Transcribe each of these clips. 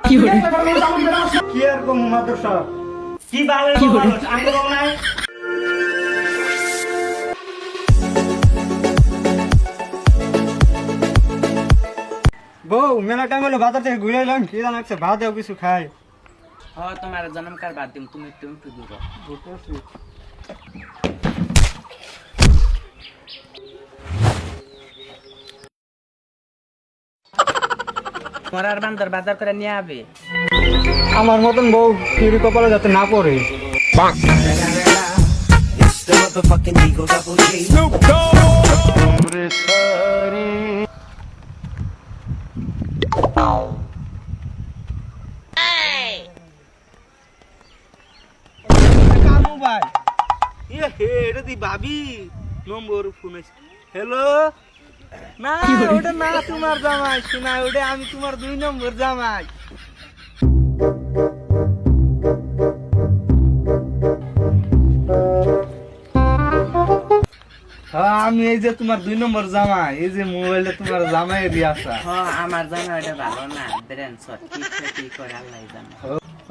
কি হলো কি আর কম মাদ্রাসা কি বালের মানুষ আমি বল নাই বউ মেলা টাইম হলো বাজার থেকে ঘুরে এলাম কি জানাচ্ছে ভাত দেও কিছু খাই তোমার জন্ম কার বাদ দিম তুমি একটু দূর তোমার আর বান্দর বাজার করে নিয়ে আবে আমার মতন বউ ফিরি কপালে যাতে না পড়ে হ্যালো না ওটা না তোমার জামাই শোনা ওটা আমি তোমার 2 নম্বর জামাই আমি এই যে তোমার 2 নম্বর জামাই এই যে মোবাইলটা তোমার জামাই দিয়াছা আমার জানা ওটা ভালো না ব্রেন শট কি করে আল্লাহ জানে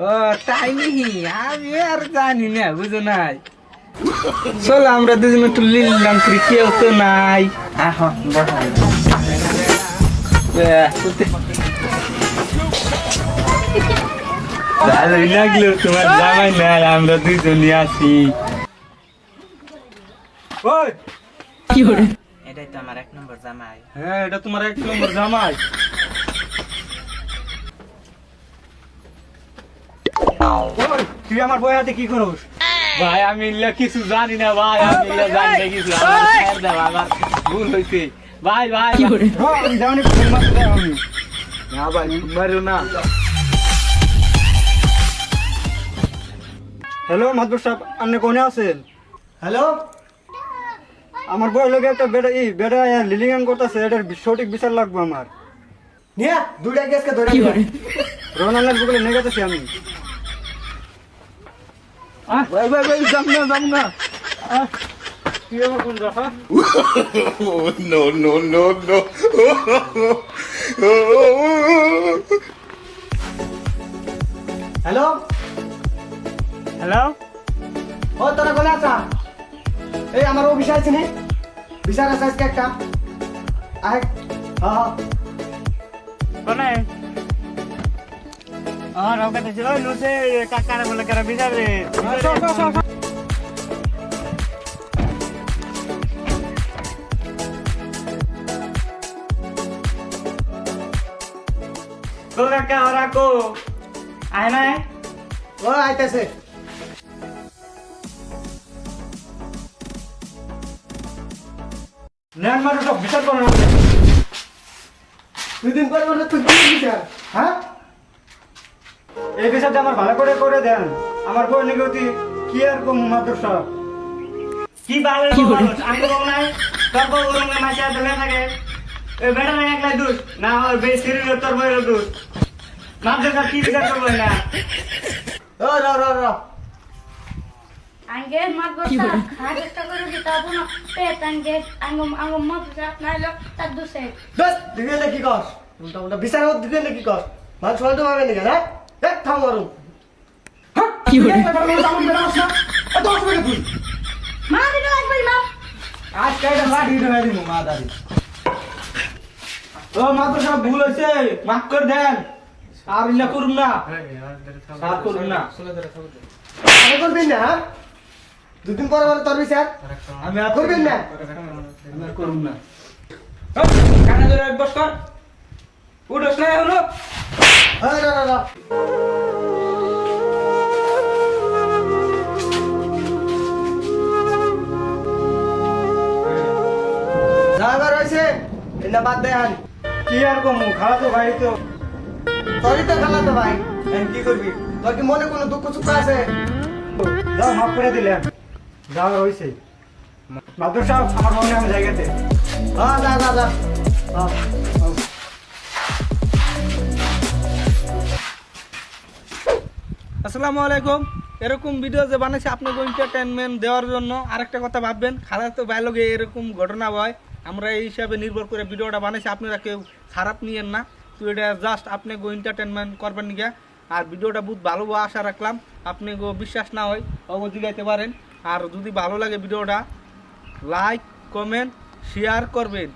ও তাই নাকি আমি আর জানি না বুঝো নাই চলো আমরা দুজন একটু লিলাম করি কেউ তো নাই ভালোই লাগলো তোমার জামাই নাই আমরা দুজনই আছি ওই কি হলো এটাই তো আমার 1 নম্বর জামাই হ্যাঁ এটা তোমার 1 নম্বর জামাই ওই তুই আমার বই হাতে কি করস ভাই আমি কিছু জানি না ভাই আমি জানি না কিছু আমার ছেড়ে দাও আমার ভুল হইছে ভাই ভাই কি হলো আমি জানি ফোন মারতে দাও আমি না ভাই মারো না হ্যালো মাদবর সাহেব আপনি কোনে আছেন হ্যালো আমার বই লোকে একটা বেটা লিলিগান করতেছে এটার সঠিক বিচার লাগবে আমার নিয়ে 2টা গ্যাসকে ধরে কি হলো রোনালের বুকে নিয়ে গেছি আমি ভাই ভাই ভাই যাম না তুই আমার কোন রাখা No, no, no, no. Hello hello ও তোরা কোনে আছা এই আমার অফিসে আছে নি বিচার আছে আজকে একটা আয় হ্যাঁ কোনে আর ওকে তো ছিল নুসে কাকারা বলে কারা বিচার রে তো কাকা ওরা কো আয় না ও আইতাছে নেন মারো সব বিচার করো না 2 দিন পর মানে তুই কি বিচার হ্যাঁ এই বিচারটা আমার ভালো করে করে দেন আমার বই নিগতি কি আর কম মাদ্রাসা কি বালের মানুষ আমি বল নাই তোর বউ রঙে মাসে ধরে থাকে এই বেটা না একলাই দুষ না ওর বেশি তোর বইয়ের দুষ মাদ্রাসা কি বিচার করবো না ও র Angge mat gosta, hage ta guru di tabuna pet angge angom mat jat nailo ta duse. দোস্ত দিলে কি কর উল্টা উল্টা বিচার দিলে কি কর মান চলতে পারবে না হ্যাঁ এক থাম মারুম কি হলো Ma di lag bhai ma. আজ কাইটা লাঠি ধরে দিমু মা দাদি ও মাদ্রাসা ভুল হইছে মাফ করে দেন আর ইলা করুম না আর করুম না আমি করবেন না 2 দিন পরে তোর বিচার আমি আর করবেন না আমি আর করুম না কানে ধরে বস কর উঠোস না হলো হ্যাঁ রা ড্রাইভার হইছে এটা বাদ দেন কি আর কমু খারাপ তো ভাই তো তোরই তো খালা তো ভাই এখন কি করবি তোর কি মনে কোনো দুঃখ সুখ আছে যাও মাফ করে দিলেন যা হইছে মাদ্রাসা আমার মনে আমি জায়গাতে হ্যাঁ যা আসসালামু আলাইকুম এরকম ভিডিও যে বানাইছে আপনাকে এন্টারটেইনমেন্ট দেওয়ার জন্য আরেকটা কথা ভাববেন খারাপ তো ভাই লগে এরকম ঘটনা হয় আমরা এই হিসাবে নির্ভর করে ভিডিওটা বানাইছি, আপনারা কেউ খারাপ নিয়েন না। তো এটা জাস্ট আপনি গো এন্টারটেনমেন্ট করবেন নিকা। আর ভিডিওটা বহুত ভালো আশা রাখলাম, আপনি গো বিশ্বাস না হয় অবশ্যই দিলাইতে পারেন। আর যদি ভালো লাগে ভিডিওটা লাইক কমেন্ট শেয়ার করবেন।